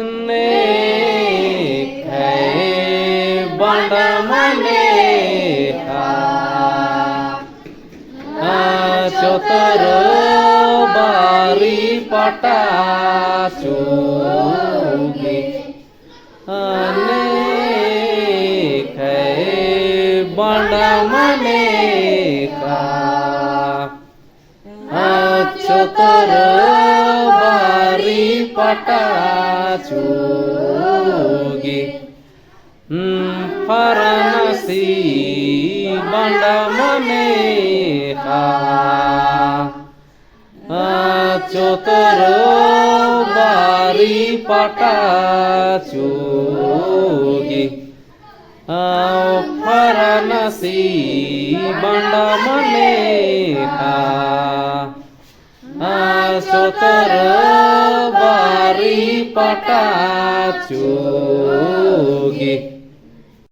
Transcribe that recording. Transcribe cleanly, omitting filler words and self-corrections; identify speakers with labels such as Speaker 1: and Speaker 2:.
Speaker 1: ને બંડ મને ચોતર બારી પટા ચૂગી અને બંડ મને ચોતર બારી પટા ચૂગી ફરનસી બંડ મને ચોતર બારી પટા ચૂગી ફરનસી બંડ મને ચોતર બારી પટા ચૂગી